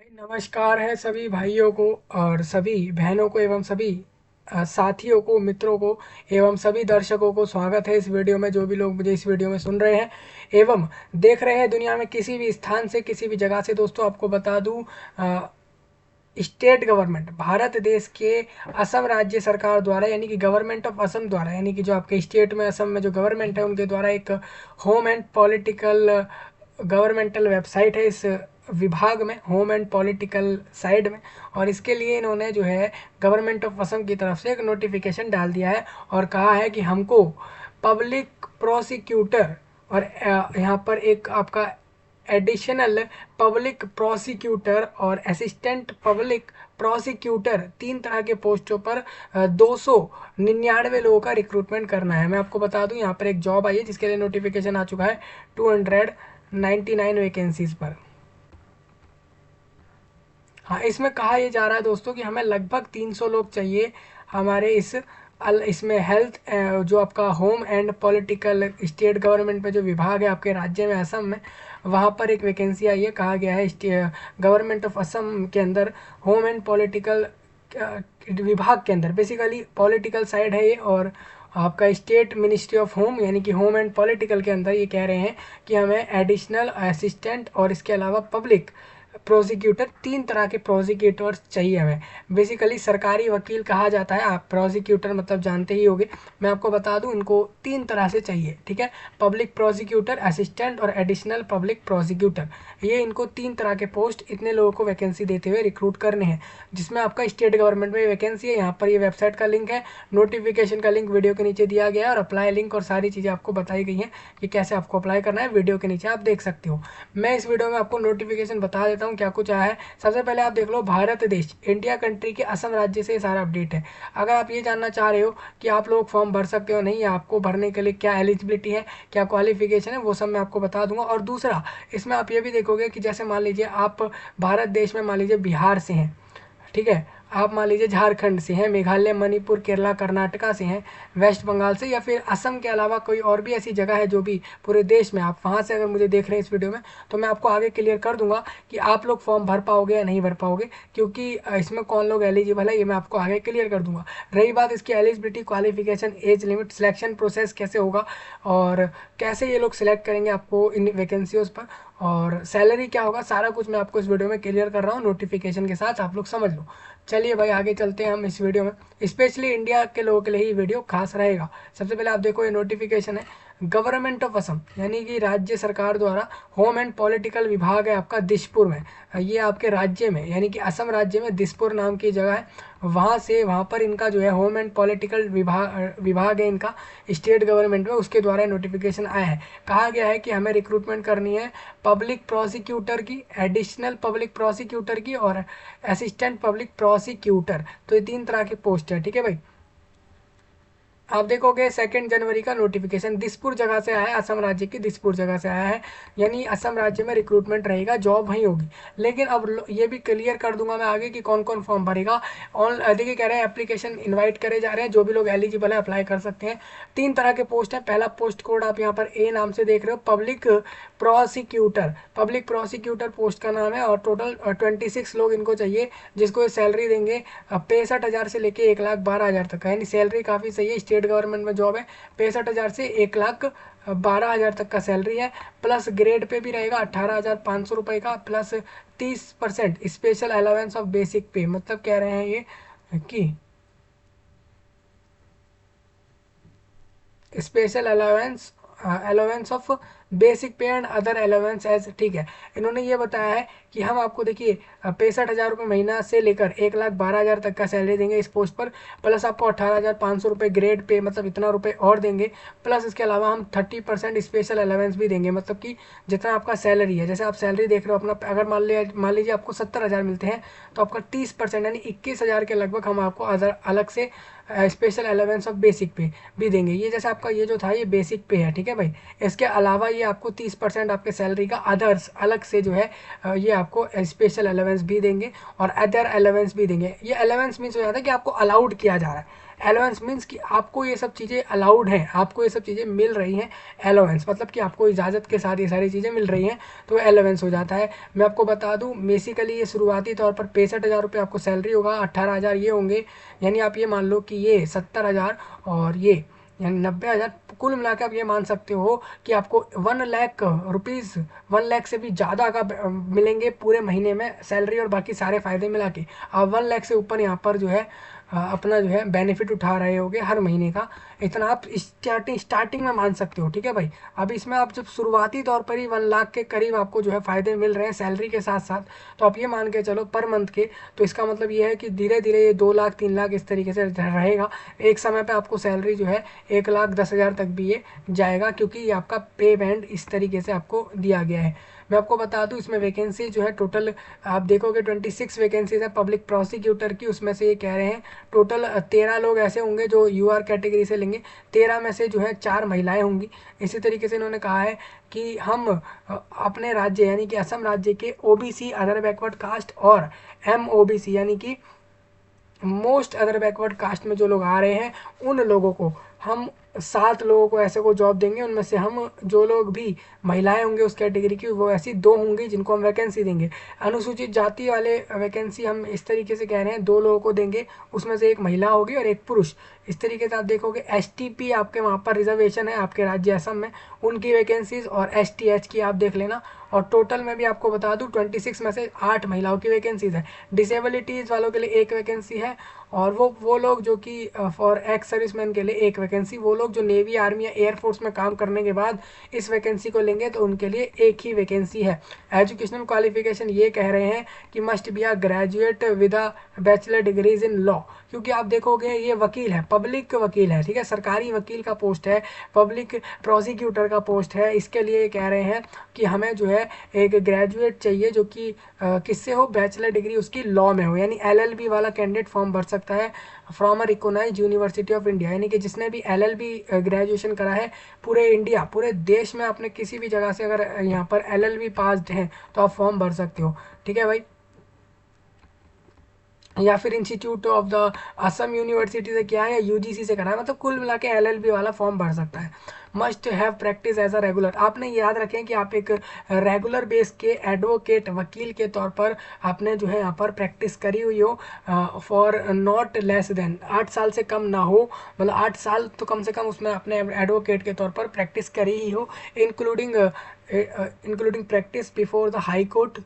नमस्कार है सभी भाइयों को और सभी बहनों को एवं सभी साथियों को, मित्रों को एवं सभी दर्शकों को स्वागत है इस वीडियो में। जो भी लोग मुझे इस वीडियो में सुन रहे हैं एवं देख रहे हैं दुनिया में किसी भी स्थान से, किसी भी जगह से, दोस्तों आपको बता दूं, स्टेट गवर्नमेंट भारत देश के असम राज्य सरकार द्वारा यानी कि गवर्नमेंट ऑफ असम द्वारा, यानी कि जो आपके स्टेट में असम में जो गवर्नमेंट है उनके द्वारा एक home and political governmental website है इस विभाग में, होम एंड पॉलिटिकल साइड में। और इसके लिए इन्होंने जो है गवर्नमेंट ऑफ असम की तरफ से एक नोटिफिकेशन डाल दिया है और कहा है कि हमको पब्लिक प्रोसिक्यूटर और यहाँ पर एक आपका एडिशनल पब्लिक प्रोसिक्यूटर और असिस्टेंट पब्लिक प्रोसिक्यूटर, 3 तरह के पोस्टों पर 299 लोगों का रिक्रूटमेंट करना है। मैं आपको बता दूं यहाँ पर एक जॉब आई है जिसके लिए नोटिफिकेशन आ चुका है 299 वैकेंसीज पर। हाँ, इसमें कहा ये जा रहा है दोस्तों कि हमें लगभग 300 लोग चाहिए हमारे इसमें हेल्थ, जो आपका home and political state government में जो विभाग है आपके राज्य में असम में, वहाँ पर एक वैकेंसी आई है। कहा गया है गवर्नमेंट ऑफ असम के अंदर होम एंड पॉलिटिकल विभाग के अंदर, बेसिकली पॉलिटिकल साइड है ये, और आपका स्टेट मिनिस्ट्री ऑफ होम यानी कि होम एंड पॉलिटिकल के अंदर ये कह रहे हैं कि हमें एडिशनल असिस्टेंट और इसके अलावा पब्लिक प्रोसिक्यूटर, 3 तरह के प्रोसिक्यूटर्स चाहिए हमें। बेसिकली सरकारी वकील कहा जाता है, आप प्रोसिक्यूटर मतलब जानते ही होंगे। मैं आपको बता दूं इनको 3 तरह से चाहिए, ठीक है। पब्लिक प्रोसिक्यूटर, असिस्टेंट और एडिशनल पब्लिक प्रोसिक्यूटर, ये इनको 3 तरह के पोस्ट इतने लोगों को वैकेंसी देते हुए रिक्रूट करने हैं, जिसमें आपका स्टेट गवर्नमेंट में वैकेंसी है। यहाँ पर ये वेबसाइट का लिंक है, नोटिफिकेशन का लिंक वीडियो के नीचे दिया गया है और अप्लाई लिंक और सारी चीज़ें आपको बताई गई हैं कि कैसे आपको अप्लाई करना है, वीडियो के नीचे आप देख सकते हो। मैं इस वीडियो में आपको नोटिफिकेशन बता देता हूँ क्या कुछ आया है। सबसे पहले आप देख लो, भारत देश इंडिया कंट्री के असम राज्य से सारा अपडेट है। अगर आप ये जानना चाह रहे हो कि आप लोग फॉर्म भर सकते हो नहीं, या आपको भरने के लिए क्या एलिजिबिलिटी है, क्या क्वालिफिकेशन है, वो सब मैं आपको बता दूंगा। और दूसरा, इसमें आप ये भी देखोगे कि जैसे मान लीजिए आप भारत देश में मान लीजिए बिहार से हैं, ठीक है, आप मान लीजिए झारखंड से हैं, मेघालय, मणिपुर, केरला, कर्नाटका से हैं, वेस्ट बंगाल से, या फिर असम के अलावा कोई और भी ऐसी जगह है जो भी पूरे देश में, आप वहाँ से अगर मुझे देख रहे हैं इस वीडियो में, तो मैं आपको आगे क्लियर कर दूंगा कि आप लोग फॉर्म भर पाओगे या नहीं भर पाओगे, क्योंकि इसमें कौन लोग एलिजिबल है ये मैं आपको आगे क्लियर कर दूंगा। रही बात इसकी eligibility, qualification, age limit, selection process कैसे होगा और कैसे ये लोग सिलेक्ट करेंगे आपको इन वैकेंसीज पर, और सैलरी क्या होगा, सारा कुछ मैं आपको इस वीडियो में क्लियर कर रहा हूँ नोटिफिकेशन के साथ, आप लोग समझ लो। चलिए भाई आगे चलते हैं हम इस वीडियो में। स्पेशली इंडिया के लोगों के लिए ही वीडियो खास रहेगा। सबसे पहले आप देखो, ये नोटिफिकेशन है गवर्नमेंट ऑफ असम यानी कि राज्य सरकार द्वारा, होम एंड पॉलिटिकल विभाग है आपका दिसपुर में। ये आपके राज्य में यानी कि असम राज्य में दिसपुर नाम की जगह है, वहाँ पर इनका जो है होम एंड पॉलिटिकल विभाग है इनका, स्टेट गवर्नमेंट में, उसके द्वारा नोटिफिकेशन आया है। कहा गया है कि हमें रिक्रूटमेंट करनी है पब्लिक प्रोसिक्यूटर की, एडिशनल पब्लिक प्रोसिक्यूटर की और असिस्टेंट पब्लिक प्रोसिक्यूटर। तो ये 3 तरह के पोस्ट है, ठीक है भाई। आप देखोगे 2 जनवरी का नोटिफिकेशन दिसपुर जगह से आया है, असम राज्य की दिसपुर जगह से आया है, यानी असम राज्य में रिक्रूटमेंट रहेगा, जॉब वहीं होगी। लेकिन अब ये भी क्लियर कर दूंगा मैं आगे कि कौन कौन फॉर्म भरेगा। ऑन देखिए कह रहे हैं एप्लीकेशन इन्वाइट करे जा रहे हैं, जो भी लोग एलिजिबल है अप्लाई कर सकते हैं। 3 तरह के पोस्ट है। पहला पोस्ट कोड आप यहाँ पर ए नाम से देख रहे हो, public prosecutor, public prosecutor post का नाम है, और टोटल 26 लोग इनको चाहिए, जिसको सैलरी देंगे 65,000 से लेके 1,12,000 तक का, यानी सैलरी काफ़ी सही है, स्टेट गवर्नमेंट में जॉब है। 65,000 से 1,12,000 तक का सैलरी है, प्लस ग्रेड पे भी रहेगा 18,500 रुपये का, plus 30% special allowance of basic पे। मतलब कह रहे हैं ये कि स्पेशल अलाउंस ऑफ बेसिक पे एंड अदर अलाउंस एज, ठीक है। इन्होंने ये बताया है कि हम आपको देखिए 65,000 रुपये महीना से लेकर 1,12,000 तक का सैलरी देंगे इस पोस्ट पर, प्लस आपको 18,500 रुपये ग्रेड पे, मतलब इतना रुपये और देंगे, प्लस इसके अलावा हम 30% स्पेशल अलाउंस भी देंगे। मतलब कि जितना आपका सैलरी है, जैसे आप सैलरी देख रहे हो अपना, अगर मान लीजिए आपको 70,000 मिलते हैं, तो आपका 30% यानी 21,000 के लगभग हम आपको अलग से स्पेशल अलाउंस ऑफ बेसिक पे भी देंगे। ये जैसे आपका ये जो था ये बेसिक पे है, ठीक है भाई। इसके अलावा ये आपको 30% आपके सैलरी का अदर्स अलग से जो है ये आपको स्पेशल अलाउंस भी देंगे और अदर अलाउंस भी देंगे। ये अलाउंस मीन्स हो जाता है कि आपको अलाउड किया जा रहा है, अलाउंस मीन्स कि आपको ये सब चीज़ें अलाउड हैं, आपको ये सब चीज़ें मिल रही हैं। अलाउंस मतलब कि आपको इजाज़त के साथ ये सारी चीज़ें मिल रही हैं, तो अलाउंस हो जाता है। मैं आपको बता दूं बेसिकली ये शुरुआती तौर पर 65,000 रुपये आपको सैलरी होगा, 18,000 ये होंगे, यानी आप ये मान लो कि ये 70,000 और ये यानी 90,000, कुल मिला के आप ये मान सकते हो कि आपको 1 लाख रुपीज़, 1 लाख से भी ज़्यादा का मिलेंगे पूरे महीने में सैलरी और बाकी सारे फ़ायदे मिला के। आप 1 लाख से ऊपर यहाँ पर जो है अपना जो है बेनिफिट उठा रहे होगे हर महीने का, इतना आप स्टार्टिंग में मान सकते हो। ठीक है भाई, अब इसमें आप जब शुरुआती तौर पर ही 1 लाख के करीब आपको जो है फ़ायदे मिल रहे हैं सैलरी के साथ साथ, तो आप ये मान के चलो पर मंथ के, तो इसका मतलब ये है कि धीरे धीरे ये 2 लाख 3 लाख इस तरीके से रहेगा। एक समय पे आपको सैलरी जो है 1,10,000 तक भी ये जाएगा, क्योंकि ये आपका पे बैंड इस तरीके से आपको दिया गया है। मैं आपको बता दूं इसमें वैकेंसी जो है टोटल आप देखोगे 26 वैकेंसीज है पब्लिक प्रोसिक्यूटर की, उसमें से ये कह रहे हैं टोटल 13 लोग ऐसे होंगे जो यूआर कैटेगरी से लेंगे, 13 में से जो है 4 महिलाएं होंगी। इसी तरीके से इन्होंने कहा है कि हम अपने राज्य यानी कि असम राज्य के ओबीसी अदर बैकवर्ड कास्ट और एमओबीसी यानी कि मोस्ट अदर बैकवर्ड कास्ट में जो लोग आ रहे हैं उन लोगों को हम 7 लोगों को ऐसे को जॉब देंगे। उनमें से हम जो लोग भी महिलाएं होंगे उस कैटेगरी की, वो ऐसी 2 होंगी जिनको हम वैकेंसी देंगे। अनुसूचित जाति वाले वैकेंसी हम इस तरीके से कह रहे हैं 2 लोगों को देंगे, उसमें से एक महिला होगी और एक पुरुष। इस तरीके से आप देखोगे एसटीपी आपके वहाँ पर रिजर्वेशन है आपके राज्य असम में, उनकी वैकेंसीज, और एसटीएच की आप देख लेना। और टोटल में भी आपको बता दूं 26 में से 8 महिलाओं की वैकेंसीज है। डिसेबिलिटीज़ वालों के लिए 1 वैकेंसी है, और वो लोग जो कि फॉर एक्स सर्विसमैन के लिए 1 वैकेंसी, वो लोग जो नेवी आर्मी या एयरफोर्स में काम करने के बाद इस वैकेंसी को लेंगे तो उनके लिए 1 ही वैकेंसी है। एजुकेशनल क्वालिफिकेशन ये कह रहे हैं कि must be a graduate with a bachelor degrees in law, क्योंकि आप देखोगे ये वकील है, पब्लिक वकील है, ठीक है, सरकारी वकील का पोस्ट है, पब्लिक प्रोसिक्यूटर का पोस्ट है। इसके लिए कह रहे हैं कि हमें जो है एक ग्रेजुएट चाहिए जो कि किससे हो, बैचलर डिग्री उसकी लॉ में हो, यानी एलएलबी वाला कैंडिडेट फॉर्म भर सकता है from a recognised university of India, यानी कि जिसने भी एलएलबी ग्रेजुएशन करा है पूरे इंडिया, पूरे देश में आपने किसी भी जगह से अगर यहाँ पर एलएलबी पास्ड है तो आप फॉर्म भर सकते हो। ठीक है भाई, या फिर institute of the Assam university से किया है या यूजीसी से करा है, मतलब कुल मिला के एलएलबी वाला फॉर्म भर सकता है। Must have practice as a regular, आपने याद रखें कि आप एक रेगुलर बेस के एडवोकेट वकील के तौर पर आपने जो है यहाँ पर प्रैक्टिस करी हुई हो फॉर नॉट लेस देन 8 साल से कम ना हो, मतलब 8 साल तो कम से कम उसमें आपने एडवोकेट के तौर पर प्रैक्टिस करी ही हो, including practice before the high court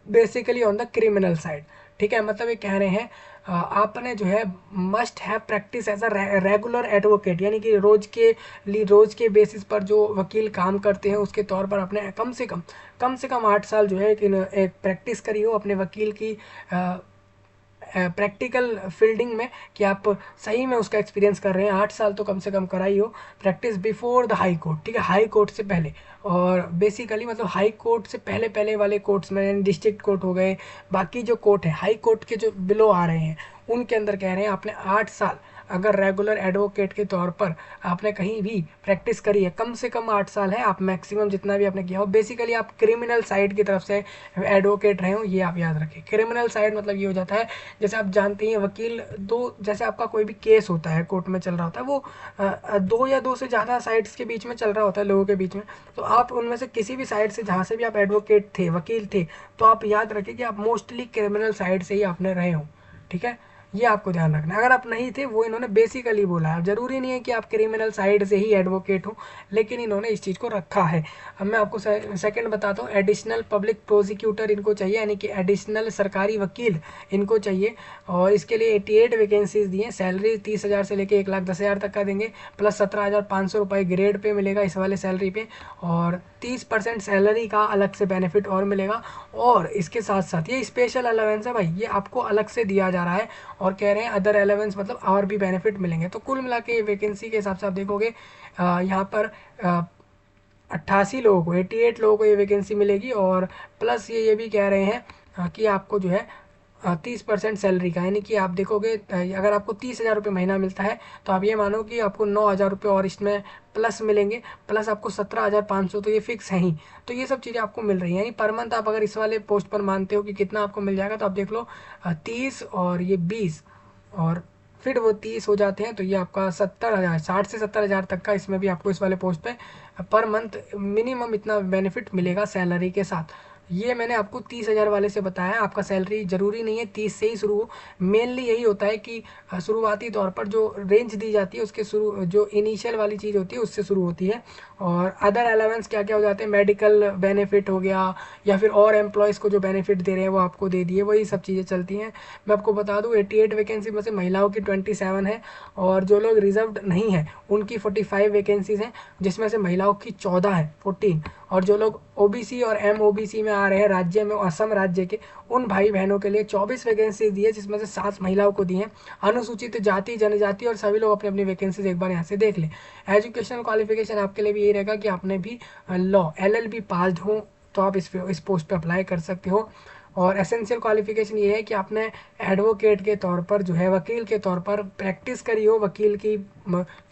basically on the criminal side. ठीक है, मतलब ये कह रहे हैं आपने जो है must have practice as a regular advocate, यानी कि रोज के बेसिस पर जो वकील काम करते हैं उसके तौर पर आपने कम से कम 8 साल जो है एक प्रैक्टिस करी हो अपने वकील की प्रैक्टिकल फील्डिंग में, कि आप सही में उसका एक्सपीरियंस कर रहे हैं, 8 साल तो कम से कम कराई हो। Practice before the high court, ठीक है, हाई कोर्ट से पहले, और बेसिकली मतलब हाई कोर्ट से पहले पहले वाले कोर्ट्स में डिस्ट्रिक्ट कोर्ट हो गए, बाकी जो कोर्ट है हाई कोर्ट के जो बिलो आ रहे हैं उनके अंदर कह रहे हैं आपने 8 साल अगर रेगुलर एडवोकेट के तौर पर आपने कहीं भी प्रैक्टिस करी है, कम से कम 8 साल है, आप मैक्सिमम जितना भी आपने किया हो, बेसिकली आप क्रिमिनल साइड की तरफ से एडवोकेट रहे हो, ये आप याद रखें। क्रिमिनल साइड मतलब ये हो जाता है, जैसे आप जानते हैं वकील जैसे आपका कोई भी केस होता है कोर्ट में चल रहा होता है, वो 2 या 2 से ज़्यादा साइड्स के बीच में चल रहा होता है, लोगों के बीच में, तो आप उनमें से किसी भी साइड से जहाँ से भी आप एडवोकेट थे, वकील थे, तो आप याद रखें कि आप मोस्टली क्रिमिनल साइड से ही आपने रहे हो। ठीक है, ये आपको ध्यान रखना है। अगर आप नहीं थे, वो इन्होंने बेसिकली बोला है, जरूरी नहीं है कि आप क्रिमिनल साइड से ही एडवोकेट हो, लेकिन इन्होंने इस चीज़ को रखा है। अब मैं आपको सेकंड बताता हूँ, एडिशनल पब्लिक प्रोसिक्यूटर इनको चाहिए, यानी कि एडिशनल सरकारी वकील इनको चाहिए, और इसके लिए 88 वैकेंसीज दी हैं। सैलरी 30,000 से लेकर 1,10,000 तक का देंगे, प्लस 17,500 रुपये ग्रेड पे मिलेगा इस वाले सैलरी पे, और 30% सैलरी का अलग से बेनिफिट और मिलेगा। और इसके साथ साथ ये स्पेशल अलावेंस है भाई, ये आपको अलग से दिया जा रहा है, और कह रहे हैं अदर अलावेंस मतलब और भी बेनिफिट मिलेंगे। तो कुल मिला के वैकेंसी के हिसाब से आप देखोगे यहाँ पर 88 लोगों को 88 लोगों को ये वैकेंसी मिलेगी, और प्लस ये भी कह रहे हैं कि आपको जो है 30% सैलरी का, यानी कि आप देखोगे अगर आपको 30,000 रुपये महीना मिलता है तो आप ये मानो कि आपको 9,000 रुपये और इसमें प्लस मिलेंगे, प्लस आपको 17,500 तो ये फिक्स है ही। तो ये सब चीज़ें आपको मिल रही हैं, यानी पर मंथ आप अगर इस वाले पोस्ट पर मानते हो कि कितना आपको मिल जाएगा, तो आप देख लो 30 और ये 20 और फिर वो 30 हो जाते हैं तो ये आपका 70,000, 60 से 70,000 तक का इसमें भी आपको इस वाले पोस्ट पे पर मंथ मिनिमम इतना बेनिफिट मिलेगा सैलरी के साथ। ये मैंने आपको 30,000 वाले से बताया। आपका सैलरी ज़रूरी नहीं है 30 से ही शुरू हो, मेनली यही होता है कि शुरुआती तौर पर जो रेंज दी जाती है उसके शुरू जो इनिशियल वाली चीज़ होती है उससे शुरू होती है। और अदर अलावेंस क्या क्या हो जाते हैं, मेडिकल बेनिफिट हो गया या फिर और एम्प्लॉयज़ को जो बेनिफिट दे रहे हैं वो आपको दे दिए, वही सब चीज़ें चलती हैं। मैं आपको बता दूं 88 वैकेंसी में से महिलाओं की 27 है और जो लोग रिजर्व्ड नहीं है उनकी 45 वैकेंसीज़ हैं, जिसमें से महिलाओं की 14 है 14। और जो लोग ओबीसी और एमओबीसी में आ रहे हैं राज्य में, असम राज्य के, उन भाई बहनों के लिए 24 वैकेंसी दी है, जिसमें से 7 महिलाओं को दी हैं। अनुसूचित जाति जनजाति और सभी लोग अपनी अपनी वैकेंसीज एक बार यहाँ से देख लें। एजुकेशनल क्वालिफिकेशन आपके लिए भी यही रहेगा कि आपने भी लॉ LLB पास्ड हो तो आप इस पोस्ट पे अप्लाई कर सकते हो। और एसेंशियल क्वालिफिकेशन ये है कि आपने एडवोकेट के तौर पर जो है वकील के तौर पर प्रैक्टिस करी हो वकील की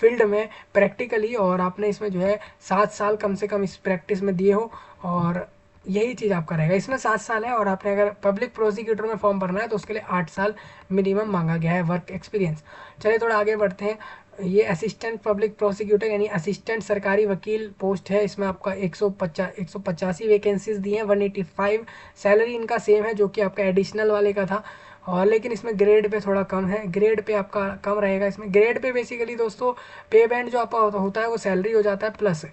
फील्ड में प्रैक्टिकली, और आपने इसमें जो है 7 साल कम से कम इस प्रैक्टिस में दिए हो, और यही चीज़ आपका रहेगा। इसमें 7 साल है, और आपने अगर पब्लिक प्रोसिक्यूटर में फॉर्म भरना है तो उसके लिए 8 साल मिनिमम मांगा गया है वर्क एक्सपीरियंस। चलिए थोड़ा आगे बढ़ते हैं। ये असिस्टेंट पब्लिक प्रोसिक्यूटर यानी असिस्टेंट सरकारी वकील पोस्ट है। इसमें आपका 185 वैकेंसीज दी हैं, 185। सैलरी इनका सेम है जो कि आपका एडिशनल वाले का था, और लेकिन इसमें ग्रेड पे थोड़ा कम है, ग्रेड पे आपका कम रहेगा। इसमें ग्रेड पे बेसिकली दोस्तों पे बैंड जो आपका होता है वो सैलरी हो जाता है प्लस,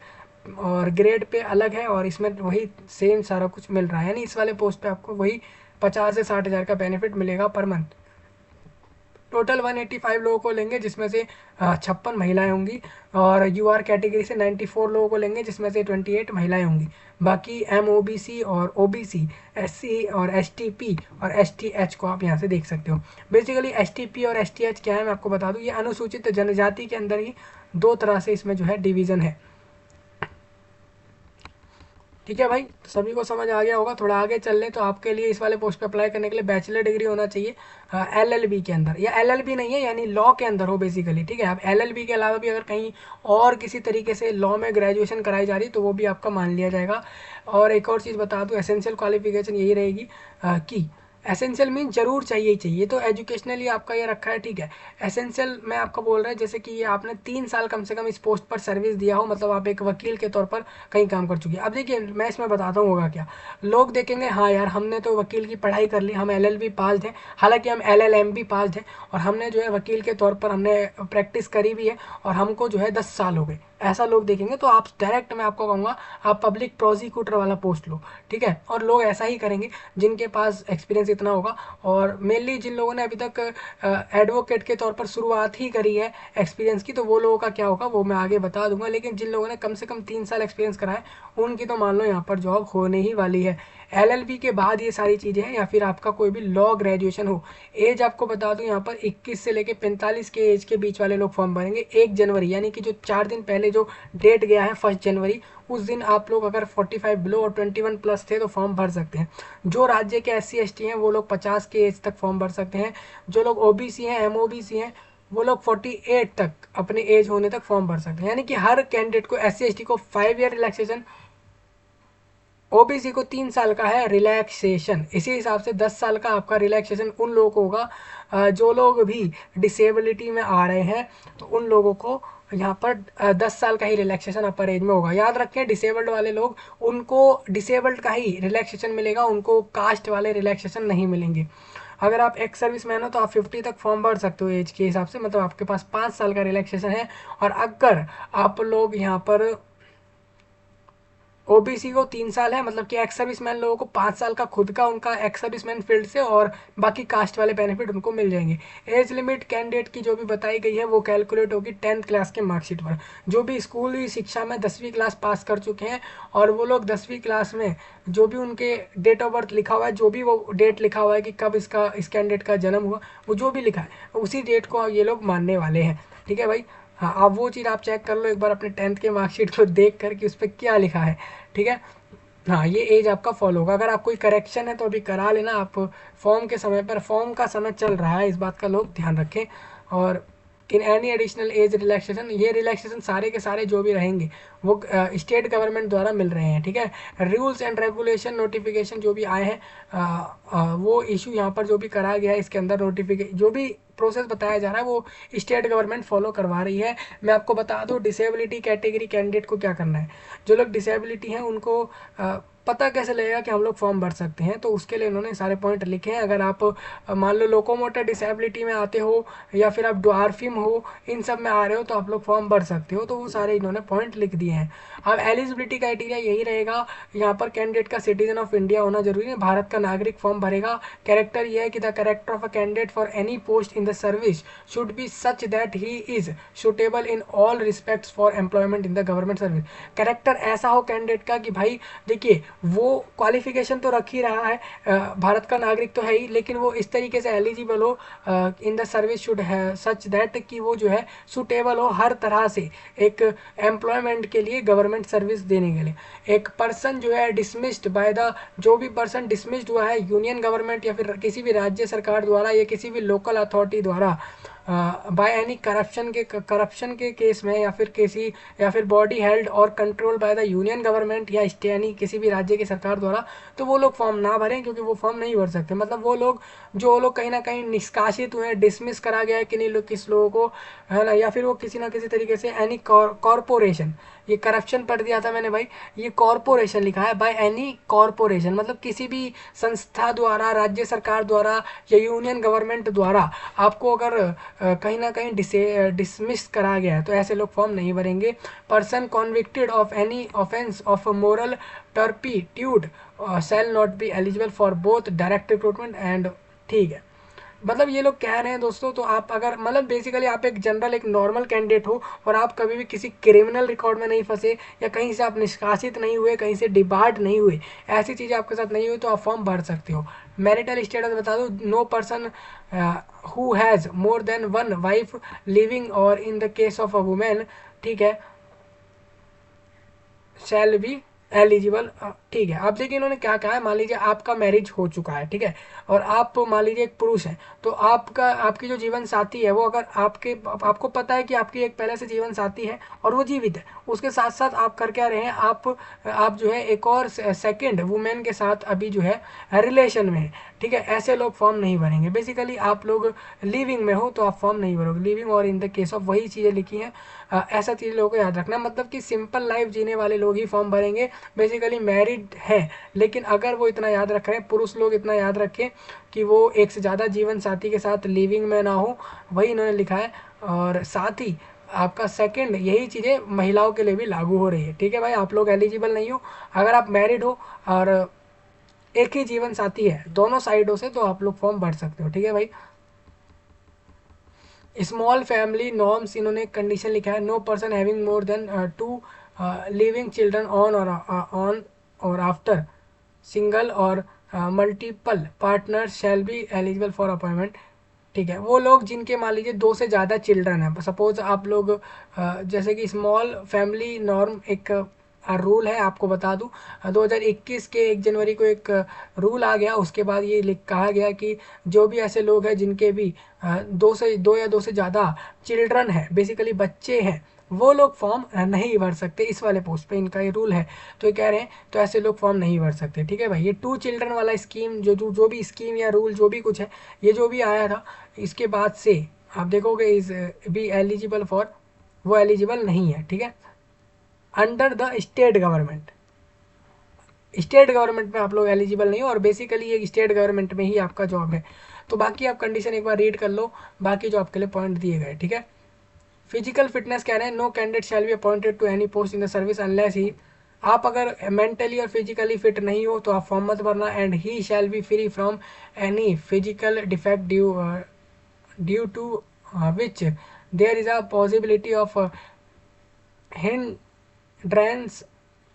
और ग्रेड पे अलग है, और इसमें वही सेम सारा कुछ मिल रहा है, यानी इस वाले पोस्ट पे आपको वही 50 से 60,000 का बेनिफिट मिलेगा पर मंथ। टोटल 185 लोगों को लेंगे, जिसमें से 56 महिलाएं होंगी, और यूआर कैटेगरी से 94 लोगों को लेंगे, जिसमें से 28 महिलाएं होंगी। बाकी एमओबीसी और ओबीसी, एससी और एसटीपी और एसटीएच को आप यहाँ से देख सकते हो। बेसिकली एसटीपी और एसटीएच क्या है मैं आपको बता दूँ, ये अनुसूचित जनजाति के अंदर ही 2 तरह से इसमें जो है डिवीज़न है। ठीक है भाई, तो सभी को समझ आ गया होगा। थोड़ा आगे चल लें तो आपके लिए इस वाले पोस्ट पे अप्लाई करने के लिए बैचलर डिग्री होना चाहिए LLB के अंदर, या LLB नहीं है यानी लॉ के अंदर हो बेसिकली। ठीक है, अब LLB के अलावा भी अगर कहीं और किसी तरीके से लॉ में ग्रेजुएशन कराई जा रही तो वो भी आपका मान लिया जाएगा। और एक और चीज़ बता दूँ, एसेंशियल क्वालिफिकेशन यही रहेगी कि एसेंशियल मीन जरूर चाहिए ही चाहिए, तो एजुकेशनली आपका ये रखा है। ठीक है, एसेंशियल मैं आपको बोल रहा है जैसे कि ये आपने 3 साल कम से कम इस पोस्ट पर सर्विस दिया हो, मतलब आप एक वकील के तौर पर कहीं काम कर चुकी है। अब देखिए मैं इसमें बताता हूँ होगा क्या, लोग देखेंगे हाँ यार हमने तो वकील की पढ़ाई कर ली, हम LLB पास्ड हैं, हालांकि हम LLM भी पास्ड हैं, और हमने जो है वकील के तौर पर हमने प्रैक्टिस करी भी है, और हमको जो है 10 साल हो गए, ऐसा लोग देखेंगे। तो आप डायरेक्ट मैं आपको कहूँगा आप पब्लिक प्रोसिक्यूटर वाला पोस्ट लो। ठीक है, और लोग ऐसा ही करेंगे जिनके पास एक्सपीरियंस इतना होगा, और मेनली जिन लोगों ने अभी तक एडवोकेट के तौर पर शुरुआत ही करी है एक्सपीरियंस की, तो वो लोगों का क्या होगा वो मैं आगे बता दूंगा। लेकिन जिन लोगों ने कम से कम 3 साल एक्सपीरियंस करा है उनकी तो मान लो यहाँ पर जॉब होने ही वाली है। LLB के बाद ये सारी चीज़ें हैं, या फिर आपका कोई भी लॉ ग्रेजुएशन हो। एज आपको बता दूं यहाँ पर 21 से लेके 45 के एज के बीच वाले लोग फॉर्म भरेंगे 1 जनवरी, यानी कि जो 4 दिन पहले जो डेट गया है 1 जनवरी, उस दिन आप लोग अगर 45 बिलो और 21 प्लस थे तो फॉर्म भर सकते हैं। जो राज्य के SC ST हैं वो लोग 50 के एज तक फॉर्म भर सकते हैं। जो लोग OBC हैं MOBC हैं वो लोग 48 तक अपने एज होने तक फॉर्म भर सकते हैं, यानी कि हर कैंडिडेट को SC ST को 5 ईयर रिलैक्सेशन, OBC को 3 साल का है रिलैक्सेशन। इसी हिसाब से 10 साल का आपका रिलैक्सेशन उन लोगों को होगा जो लोग भी डिसेबिलिटी में आ रहे हैं, तो उन लोगों को यहाँ पर 10 साल का ही रिलैक्सेशन अपर एज में होगा। याद रखें डिसेबल्ड वाले लोग, उनको डिसेबल्ड का ही रिलैक्सेशन मिलेगा, उनको कास्ट वाले रिलैक्सेशन नहीं मिलेंगे। अगर आप एक्स सर्विस मैन हो तो आप 50 तक फॉर्म भर सकते हो एज के हिसाब से, मतलब आपके पास 5 साल का रिलैक्सेशन है। और अगर आप लोग यहाँ पर OBC को 3 साल है, मतलब कि एक्स सर्विसमैन लोगों को 5 साल का खुद का उनका एक्स सर्विसमैन फील्ड से, और बाकी कास्ट वाले बेनिफिट उनको मिल जाएंगे। एज लिमिट कैंडिडेट की जो भी बताई गई है वो कैलकुलेट होगी 10th क्लास के मार्कशीट पर। जो भी स्कूली शिक्षा में 10वीं क्लास पास कर चुके हैं, और वो लोग 10वीं क्लास में जो भी उनके डेट ऑफ बर्थ लिखा हुआ है, जो भी वो डेट लिखा हुआ है कि कब इस कैंडिडेट का जन्म हुआ, वो जो भी लिखा है उसी डेट को ये लोग मानने वाले हैं। ठीक है भाई, हाँ आप वो चीज़ आप चेक कर लो एक बार अपने 10th के मार्कशीट को देख कर कि उस पर क्या लिखा है। ठीक है, हाँ ये एज आपका फॉलो होगा। अगर आप कोई करेक्शन है तो अभी करा लेना आप फॉर्म के समय पर, फॉर्म का समय चल रहा है, इस बात का लोग ध्यान रखें। और in any additional age relaxation, ये रिलैक्सेशन सारे के सारे जो भी रहेंगे वो स्टेट गवर्नमेंट द्वारा मिल रहे हैं, ठीक है। रूल्स एंड रेगुलेशन नोटिफिकेशन जो भी आए हैं वो इशू यहाँ पर जो भी करा गया है इसके अंदर नोटिफिकेशन जो भी प्रोसेस बताया जा रहा है वो स्टेट गवर्नमेंट फॉलो करवा रही है। मैं आपको बता दूं डिसेबिलिटी कैटेगरी कैंडिडेट को क्या करना है। जो लोग डिसेबिलिटी हैं उनको पता कैसे लगेगा कि हम लोग फॉर्म भर सकते हैं, तो उसके लिए उन्होंने सारे पॉइंट लिखे हैं। अगर आप मान लो लोकोमोटर डिसेबिलिटी में आते हो या फिर आप ड्वार्फिम हो, इन सब में आ रहे हो तो आप लोग फॉर्म भर सकते हो, तो वो सारे इन्होंने पॉइंट लिख दिए हैं। अब एलिजिबिलिटी क्राइटेरिया यही रहेगा, यहाँ पर कैंडिडेट का सिटीजन ऑफ इंडिया होना जरूरी है, भारत का नागरिक फॉर्म भरेगा। कैरेक्टर ये है कि the character of a candidate for any post in the service should be such that he is suitable in all respects for employment in the government service. Character ऐसा हो कैंडिडेट का कि भाई देखिए वो क्वालिफिकेशन तो रख ही रहा है, भारत का नागरिक तो है ही, लेकिन वो इस तरीके से एलिजिबल हो इन द सर्विस शुड है सच दैट कि वो जो है सुटेबल हो हर तरह से एक एम्प्लॉयमेंट के लिए, गवर्नमेंट सर्विस देने के लिए। एक पर्सन जो है डिसमिस्ड बाय द, जो भी पर्सन डिसमिस्ड हुआ है यूनियन गवर्नमेंट या फिर किसी भी राज्य सरकार द्वारा या किसी भी लोकल अथॉरिटी द्वारा बाय एनी करप्शन के केस में, या फिर बॉडी हेल्ड और control by the union government या यानी किसी भी राज्य की सरकार द्वारा, तो वो लोग फॉर्म ना भरें, क्योंकि वो फॉर्म नहीं भर सकते। मतलब वो लोग जो लोग कहीं ना कहीं निष्कासित हुए हैं, डिसमिस करा गया है किस लोगों को, है ना, या फिर वो किसी ना किसी तरीके से एनी कॉरपोरेशन, ये करप्शन पढ़ दिया था मैंने भाई, ये कॉरपोरेशन लिखा है, बाय एनी कॉरपोरेशन मतलब किसी भी संस्था द्वारा, राज्य सरकार द्वारा या यूनियन गवर्नमेंट द्वारा आपको अगर कहीं ना कहीं डिसमिस करा गया है तो ऐसे लोग फॉर्म नहीं भरेंगे। Person convicted of any offence of moral turpitude shall not be eligible for both direct recruitment and, ठीक है। मतलब ये लोग कह रहे हैं दोस्तों, तो आप अगर मतलब बेसिकली आप एक जनरल एक नॉर्मल कैंडिडेट हो और आप कभी भी किसी क्रिमिनल रिकॉर्ड में नहीं फंसे या कहीं से आप निष्कासित नहीं हुए, कहीं से डिबार्ड नहीं हुए, ऐसी चीज़ें आपके साथ नहीं हुई, तो आप फॉर्म भर सकते हो। मैरिटल स्टेटस बता दो, no person who has more than one wife living और in the case of a women, ठीक है, शैल बी एलिजिबल, ठीक है। अब देखिए इन्होंने क्या कहा है, मान लीजिए आपका मैरिज हो चुका है, ठीक है, और आप मान लीजिए एक पुरुष है, तो आपकी जो जीवन साथी है वो अगर आपको पता है कि आपकी एक पहले से जीवन साथी है और वो जीवित है, उसके साथ साथ आप कर क्या रहे हैं, आप जो है एक और सेकंड वुमेन के साथ अभी जो है रिलेशन में है, ठीक है, ऐसे लोग फॉर्म नहीं भरेंगे। बेसिकली आप लोग लिविंग में हो तो आप फॉर्म नहीं भरोगे, लिविंग और इन द केस ऑफ, वही चीज़ें लिखी हैं। ऐसा चीज़ लोगों को याद रखना, मतलब कि सिंपल लाइफ जीने वाले लोग ही फॉर्म भरेंगे। बेसिकली मैरिड है, लेकिन अगर वो इतना याद रख रहे हैं, पुरुष लोग इतना याद रखें कि वो एक से ज़्यादा जीवन साथी के साथ लिविंग में ना हो, वही इन्होंने लिखा है। और साथ ही आपका सेकंड, यही चीज़ें महिलाओं के लिए भी लागू हो रही है, ठीक है भाई। आप लोग एलिजिबल नहीं हो, अगर आप मैरिड हो और एक ही जीवन साथी है दोनों साइडों से, तो आप लोग फॉर्म भर सकते हो, ठीक है भाई। स्मॉल फैमिली नॉर्म्स, इन्होंने कंडीशन लिखा है, no person having more than 2 living children on और आफ्टर सिंगल और multiple partner shall be eligible for appointment, ठीक है। वो लोग जिनके मान लीजिए 2 से ज़्यादा चिल्ड्रन हैं, सपोज आप लोग जैसे कि स्मॉल फैमिली नॉर्म एक रूल है, आपको बता दूं 2021 के 1 जनवरी को एक रूल आ गया, उसके बाद ये कहा गया कि जो भी ऐसे लोग हैं जिनके भी 2 या 2 से ज़्यादा चिल्ड्रन है, बेसिकली बच्चे हैं, वो लोग फॉर्म नहीं भर सकते इस वाले पोस्ट पे, इनका ये रूल है। तो ये कह रहे हैं तो ऐसे लोग फॉर्म नहीं भर सकते, ठीक है भाई। ये 2 चिल्ड्रन वाला स्कीम जो भी स्कीम या रूल जो भी कुछ है, ये जो भी आया था, इसके बाद से आप देखोगे इज बी एलिजिबल फॉर, वो एलिजिबल नहीं है, ठीक है, under the state government. State government में आप लोग एलिजिबल नहीं हो, और बेसिकली ये स्टेट गवर्नमेंट में ही आपका जॉब है। तो बाकी आप कंडीशन एक बार रीड कर लो, बाकी जो आपके लिए पॉइंट दिए गए, ठीक है। फिजिकल फिटनेस कह रहे हैं, no candidate shall be appointed to any post in the service unless he, आप अगर मेंटली और फिजिकली फिट नहीं हो तो आप फॉर्म मत भरना। And he shall be free from any physical defect due to which there is a possibility of hindrance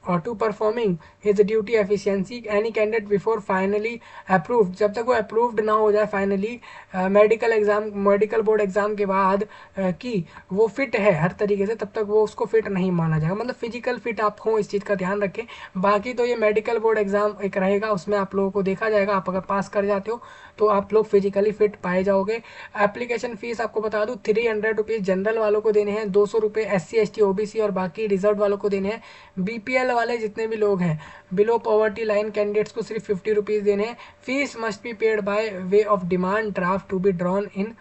or to performing his duty efficiency any candidate before finally approved, जब तक वो approved ना हो जाए finally medical board exam के बाद कि वो फिट है हर तरीके से, तब तक वो उसको फिट नहीं माना जाएगा। मतलब फिजिकल फिट आप हो, इस चीज़ का ध्यान रखें। बाकी तो ये मेडिकल बोर्ड एग्जाम एक रहेगा, उसमें आप लोगों को देखा जाएगा। आप अगर पास कर जाते हो तो आप लोग फिजिकली फिट पाए जाओगे। एप्लीकेशन फीस आपको बता दूँ 300 रुपीज़ जनरल वालों को देने हैं, 200 रुपये SC ST OBC और बाकी रिजर्व वालों को देने हैं। BPL वाले जितने भी लोग हैं, बिलो पॉवर्टी लाइन कैंडिडेट्स को सिर्फ 50 रुपीज़ देने हैं। Fees must be paid by way of demand draft to be drawn in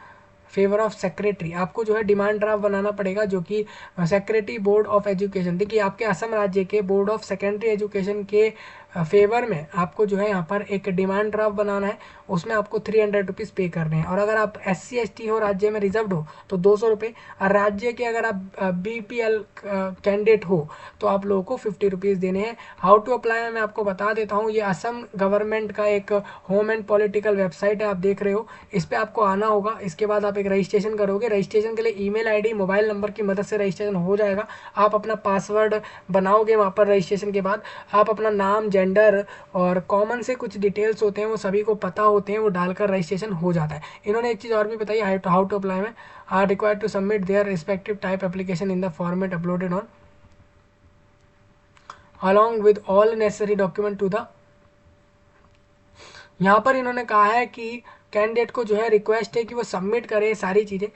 favour of secretary. आपको जो है डिमांड ड्राफ्ट बनाना पड़ेगा, जो कि सेक्रेटरी बोर्ड ऑफ एजुकेशन, देखिए आपके असम राज्य के बोर्ड ऑफ सेकेंडरी एजुकेशन के फेवर में आपको जो है यहाँ पर एक डिमांड ड्राफ्ट बनाना है। उसमें आपको 300 रुपीज़ पे करने हैं। और अगर आप SC ST हो, राज्य में रिजर्व हो, तो 200 रुपये। और राज्य के अगर आप BPL कैंडिडेट हो तो आप लोगों को 50 रुपीज़ देने हैं। हाउ टू अप्लाई मैं आपको बता देता हूँ। ये असम गवर्नमेंट का एक होम एंड पॉलिटिकल वेबसाइट है, आप देख रहे हो। इस पर आपको आना होगा। इसके बाद आप एक रजिस्ट्रेशन करोगे। रजिस्ट्रेशन के लिए ईमेल ID मोबाइल नंबर की मदद से रजिस्ट्रेशन हो जाएगा। आप अपना पासवर्ड बनाओगे वहाँ पर। रजिस्ट्रेशन के बाद आप अपना नाम, जेंडर और कॉमन से कुछ डिटेल्स होते हैं वो सभी को पता होते हैं, वो डालकर रजिस्ट्रेशन हो जाता है। इन्होंने एक चीज़ और भी बताई, हाउ टू अप्लाई में are required to submit their respective type application in the format uploaded on along with all necessary document to the. यहाँ पर इन्होंने कहा है कि कैंडिडेट को जो है रिक्वेस्ट है कि वो सबमिट करे सारी चीज़ें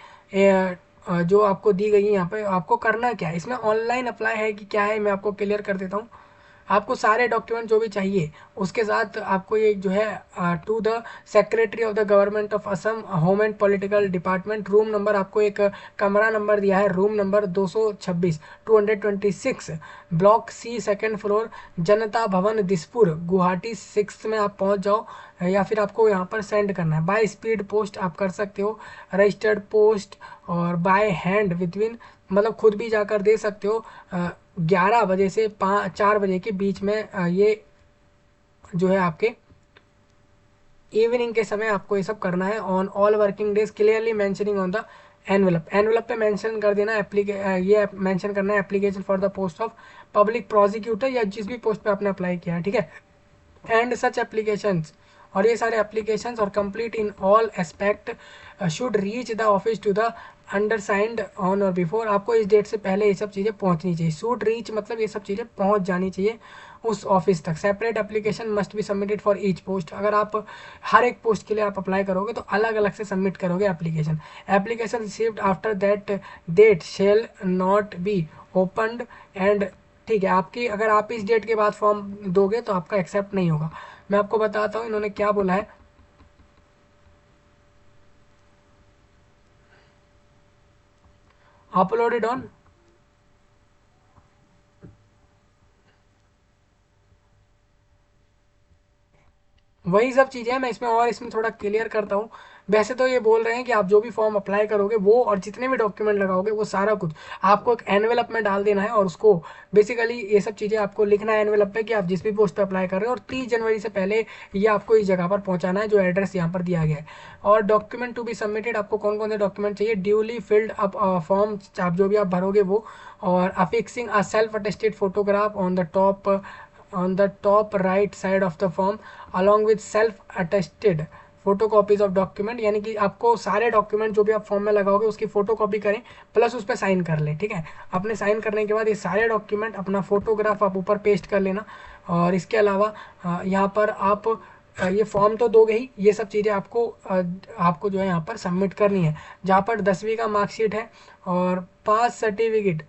जो आपको दी गई है। यहाँ पे आपको करना क्या है, इसमें ऑनलाइन अप्लाई है कि क्या है, मैं आपको क्लियर कर देता हूँ। आपको सारे डॉक्यूमेंट जो भी चाहिए उसके साथ आपको ये जो है to the secretary of the government of Assam home and political department, room number आपको एक कमरा नंबर दिया है, room number 226 226 block C 2nd floor Janata Bhavan Dispur Guwahati 6 में आप पहुंच जाओ। या फिर आपको यहाँ पर सेंड करना है। बाय स्पीड पोस्ट आप कर सकते हो, रजिस्टर्ड पोस्ट और बाय हैंड विथविन, मतलब खुद भी जाकर दे सकते हो। 11 बजे से 4 बजे के बीच में ये जो है आपके इवनिंग के समय आपको ये सब करना है। On all working days clearly mentioning on the envelope पे मेंशन कर देना ये मेंशन करना है application for the post of public prosecutor या जिस भी पोस्ट पे आपने अप्लाई किया है, ठीक है। एंड सच एप्लीकेशंस, और ये सारे एप्लीकेशंस और complete in all aspect should reach the office to the undersigned on or before. आपको इस डेट से पहले ये सब चीज़ें पहुंचनी चाहिए। शुड रीच मतलब ये सब चीज़ें पहुंच जानी चाहिए उस ऑफिस तक। Separate application must be submitted for each post. अगर आप हर एक पोस्ट के लिए आप अप्लाई करोगे तो अलग अलग से सबमिट करोगे application. Application received after that date shall not be opened and, ठीक है। आपकी अगर आप इस डेट के बाद फॉर्म दोगे तो आपका एक्सेप्ट नहीं होगा। मैं आपको बताता हूँ इन्होंने क्या बोला है। अपलोडेड ऑन, वही सब चीज़ें हैं। मैं इसमें थोड़ा क्लियर करता हूँ। वैसे तो ये बोल रहे हैं कि आप जो भी फॉर्म अप्लाई करोगे वो और जितने भी डॉक्यूमेंट लगाओगे वो सारा कुछ आपको एक एनवेलप में डाल देना है। और उसको बेसिकली ये सब चीज़ें आपको लिखना है एनवेलप पे कि आप जिस भी पोस्ट पे अप्लाई कर रहे हो, और 30 जनवरी से पहले ये आपको इस जगह पर पहुँचाना है जो एड्रेस यहाँ पर दिया गया है। और डॉक्यूमेंट टू बी सबमिटेड, आपको कौन कौन से डॉक्यूमेंट चाहिए। ड्यूली फिल्ड अप फॉर्म, आप जो भी आप भरोगे वो, और affixing a self attested photograph on the top right side of the form along with self attested photocopies of document, यानी कि आपको सारे डॉक्यूमेंट जो भी आप फॉर्म में लगाओगे उसकी फोटोकॉपी करें प्लस उस पर साइन कर लें, ठीक है। अपने साइन करने के बाद ये सारे डॉक्यूमेंट अपना फोटोग्राफ आप ऊपर पेस्ट कर लेना। और इसके अलावा यहाँ पर आप ये फॉर्म तो दोगे ही, ये सब चीज़ें आपको जो है यहाँ पर सबमिट करनी है। जहाँ पर 10वीं का मार्कशीट है और पास सर्टिफिकेट,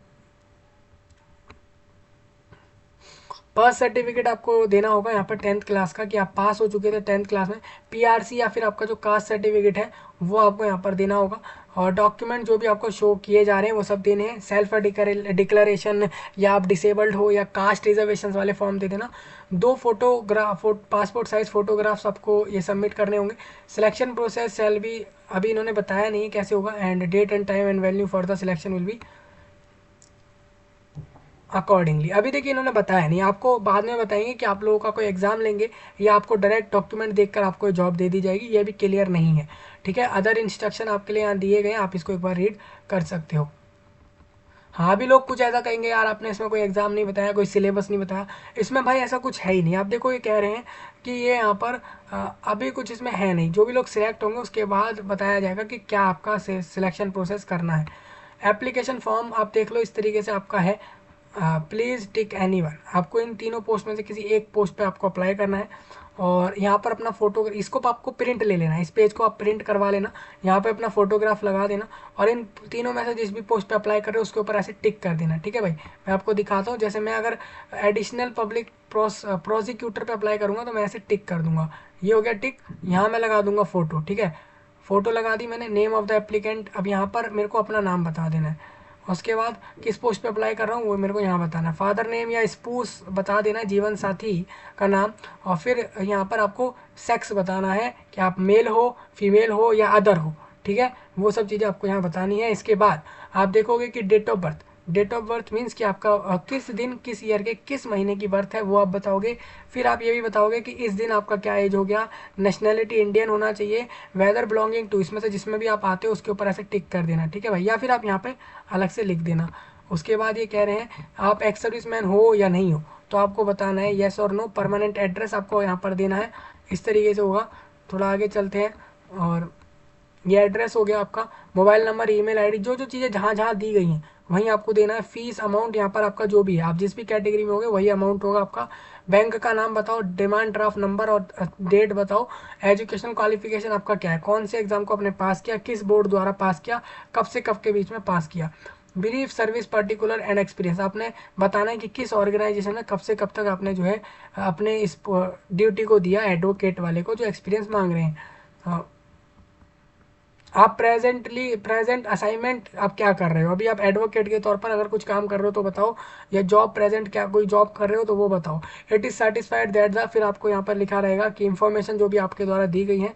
बर्थ सर्टिफिकेट आपको देना होगा यहाँ पर 10th क्लास का, कि आप पास हो चुके थे 10th क्लास में। PRC या फिर आपका जो कास्ट सर्टिफिकेट है वो आपको यहाँ पर देना होगा। और डॉक्यूमेंट जो भी आपको शो किए जा रहे हैं वो सब देने हैं। सेल्फ डिक्लेरेशन, या आप डिसेबल्ड हो या कास्ट रिजर्वेशन वाले फॉर्म दे देना। 2 पासपोर्ट साइज फोटोग्राफ्स आपको ये सबमिट करने होंगे। सिलेक्शन प्रोसेस सेल भी अभी इन्होंने बताया नहीं है कैसे होगा। And date and time and venue for the selection will be accordingly. अभी देखिए इन्होंने बताया नहीं, आपको बाद में बताएंगे कि आप लोगों का कोई एग्जाम लेंगे या आपको डायरेक्ट डॉक्यूमेंट देखकर आपको जॉब दे दी जाएगी, ये भी क्लियर नहीं है, ठीक है। अदर इंस्ट्रक्शन आपके लिए यहाँ दिए गए हैं, आप इसको एक बार रीड कर सकते हो। हाँ भी लोग कुछ ऐसा कहेंगे यार आपने इसमें कोई एग्ज़ाम नहीं बताया, कोई सिलेबस नहीं बताया। इसमें भाई ऐसा कुछ है ही नहीं। आप देखो ये कह रहे हैं कि ये यहाँ पर अभी कुछ इसमें है नहीं। जो भी लोग सिलेक्ट होंगे उसके बाद बताया जाएगा कि क्या आपका सिलेक्शन प्रोसेस करना है। एप्लीकेशन फॉर्म आप देख लो इस तरीके से आपका है। प्लीज़ टिक एनीवन, आपको इन तीनों पोस्ट में से किसी एक पोस्ट पे आपको अप्लाई करना है। और यहाँ पर अपना फोटो, इसको आपको प्रिंट ले लेना है, इस पेज को आप प्रिंट करवा लेना, यहाँ पे अपना फोटोग्राफ लगा देना और इन तीनों में से जिस भी पोस्ट पे अप्लाई कर रहे हो उसके ऊपर ऐसे टिक कर देना। ठीक है भाई, मैं आपको दिखाता हूँ। जैसे मैं अगर एडिशनल पब्लिक प्रोसिक्यूटर पे अप्लाई करूँगा तो मैं ऐसे टिक कर दूंगा, ये हो गया टिक। यहाँ मैं लगा दूंगा फ़ोटो। ठीक है, फ़ोटो लगा दी मैंने। नेम ऑफ़ द एप्लीकेंट, अब यहाँ पर मेरे को अपना नाम बता देना है। उसके बाद किस पोस्ट पे अप्लाई कर रहा हूँ वो मेरे को यहाँ बताना है। फादर नेम या स्पूस बता देना है, जीवन साथी का नाम। और फिर यहाँ पर आपको सेक्स बताना है कि आप मेल हो, फीमेल हो या अदर हो। ठीक है, वो सब चीज़ें आपको यहाँ बतानी है। इसके बाद आप देखोगे कि date of birth, date of birth means कि आपका किस दिन, किस ईयर के, किस महीने की बर्थ है वो आप बताओगे। फिर आप ये भी बताओगे कि इस दिन आपका क्या एज हो गया। नेशनैलिटी इंडियन होना चाहिए। वेदर बिलोंगिंग टू, इसमें से जिसमें भी आप आते हो उसके ऊपर ऐसे टिक कर देना। ठीक है भाई, या फिर आप यहाँ पे अलग से लिख देना। उसके बाद ये कह रहे हैं आप एक्स सर्विसमैन हो या नहीं हो, तो आपको बताना है येस और नो। परमानेंट एड्रेस आपको यहाँ पर देना है। इस तरीके से होगा। थोड़ा आगे चलते हैं। और ये एड्रेस हो गया आपका, मोबाइल नंबर, ईमेल आईडी, जो जो चीज़ें जहाँ जहाँ दी गई हैं वहीं आपको देना है। फीस अमाउंट यहाँ पर आपका जो भी है, आप जिस भी कैटेगरी में होगे वही अमाउंट होगा आपका। बैंक का नाम बताओ, डिमांड ड्राफ्ट नंबर और डेट बताओ। एजुकेशन क्वालिफिकेशन आपका क्या है, कौन से एग्जाम को आपने पास किया, किस बोर्ड द्वारा पास किया, कब से कब के बीच में पास किया। Brief service particular and experience, आपने बताना है कि किस ऑर्गेनाइजेशन में कब से कब तक आपने जो है अपने इस ड्यूटी को दिया, एडवोकेट वाले को जो एक्सपीरियंस मांग रहे हैं। आप प्रेजेंट असाइनमेंट आप क्या कर रहे हो, अभी आप एडवोकेट के तौर पर अगर कुछ काम कर रहे हो तो बताओ, या जॉब प्रेजेंट क्या कोई जॉब कर रहे हो तो वो बताओ। It is satisfied that the, फिर आपको यहाँ पर लिखा रहेगा कि इन्फॉर्मेशन जो भी आपके द्वारा दी गई है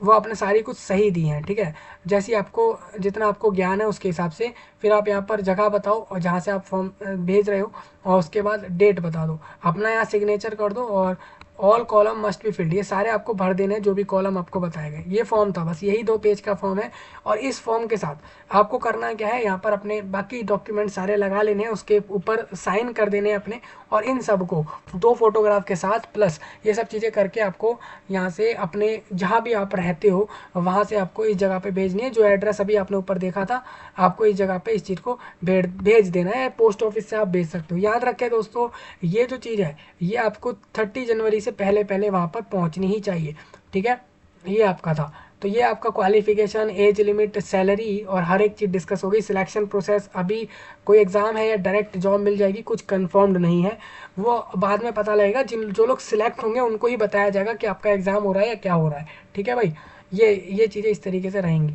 वो आपने सारी कुछ सही दी हैं। ठीक है, जैसी आपको जितना आपको ज्ञान है उसके हिसाब से। फिर आप यहाँ पर जगह बताओ और जहाँ से आप फॉर्म भेज रहे हो, और उसके बाद डेट बता दो, अपना यहाँ सिग्नेचर कर दो। और all column must be filled, ये सारे आपको भर देने हैं जो भी कॉलम आपको बताए गए। ये फॉर्म था, बस यही 2 पेज का फॉर्म है। और इस फॉर्म के साथ आपको करना क्या है, यहाँ पर अपने बाकी डॉक्यूमेंट सारे लगा लेने हैं, उसके ऊपर साइन कर देने हैं अपने। और इन सब को 2 फोटोग्राफ के साथ प्लस ये सब चीज़ें करके आपको यहाँ से अपने जहाँ भी आप रहते हो वहाँ से आपको इस जगह पे भेजनी है। जो एड्रेस अभी आपने ऊपर देखा था, आपको इस जगह पे इस चीज़ को भेज देना है। पोस्ट ऑफिस से आप भेज सकते हो। याद रखें दोस्तों, ये जो चीज़ है ये आपको 30 जनवरी से पहले पहले वहाँ पर पहुँचनी ही चाहिए। ठीक है, ये आपका था। तो ये आपका क्वालिफिकेशन, एज लिमिट, सैलरी और हर एक चीज़ डिस्कस हो गई। सिलेक्शन प्रोसेस, अभी कोई एग्ज़ाम है या डायरेक्ट जॉब मिल जाएगी कुछ कंफर्म्ड नहीं है, वो बाद में पता लगेगा। जो लोग सिलेक्ट होंगे उनको ही बताया जाएगा कि आपका एग्ज़ाम हो रहा है या क्या हो रहा है। ठीक है भाई, ये चीज़ें इस तरीके से रहेंगी।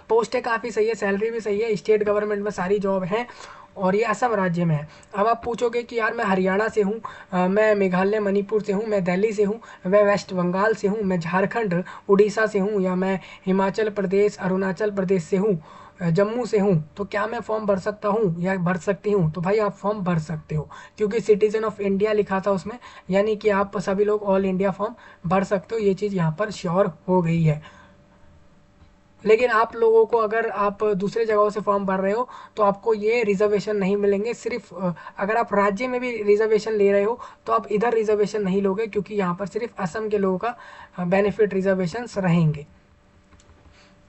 पोस्टें काफ़ी सही है, सैलरी भी सही है, स्टेट गवर्नमेंट में सारी जॉब हैं और ये असम राज्य में है। अब आप पूछोगे कि यार मैं हरियाणा से हूँ, मैं मेघालय मणिपुर से हूँ, मैं दिल्ली से हूँ, मैं वेस्ट बंगाल से हूँ, मैं झारखंड उड़ीसा से हूँ, या मैं हिमाचल प्रदेश अरुणाचल प्रदेश से हूँ, जम्मू से हूँ, तो क्या मैं फॉर्म भर सकता हूँ या भर सकती हूँ? तो भाई आप फॉर्म भर सकते हो, क्योंकि सिटीजन ऑफ इंडिया लिखा था उसमें, यानी कि आप सभी लोग ऑल इंडिया फॉर्म भर सकते हो। ये चीज़ यहाँ पर श्योर हो गई है। लेकिन आप लोगों को, अगर आप दूसरे जगहों से फॉर्म भर रहे हो तो आपको ये रिजर्वेशन नहीं मिलेंगे। सिर्फ अगर आप राज्य में भी रिजर्वेशन ले रहे हो तो आप इधर रिजर्वेशन नहीं लोगे, क्योंकि यहाँ पर सिर्फ असम के लोगों का बेनिफिट रिजर्वेशंस रहेंगे।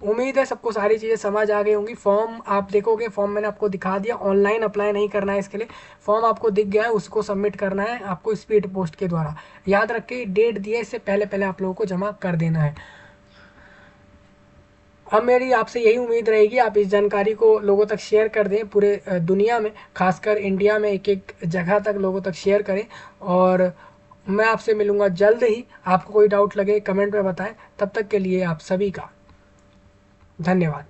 उम्मीद है सबको सारी चीज़ें समझ आ गई होंगी। फॉर्म आप देखोगे, फॉर्म मैंने आपको दिखा दिया, ऑनलाइन अप्लाई नहीं करना है इसके लिए। फॉर्म आपको दिख गया है, उसको सबमिट करना है आपको स्पीड पोस्ट के द्वारा। याद रखिए डेट दिए, इससे पहले पहले आप लोगों को जमा कर देना है। अब मेरी आपसे यही उम्मीद रहेगी आप इस जानकारी को लोगों तक शेयर कर दें, पूरे दुनिया में, खासकर इंडिया में एक एक जगह तक लोगों तक शेयर करें। और मैं आपसे मिलूँगा जल्द ही। आपको कोई डाउट लगे कमेंट में बताएं। तब तक के लिए आप सभी का धन्यवाद।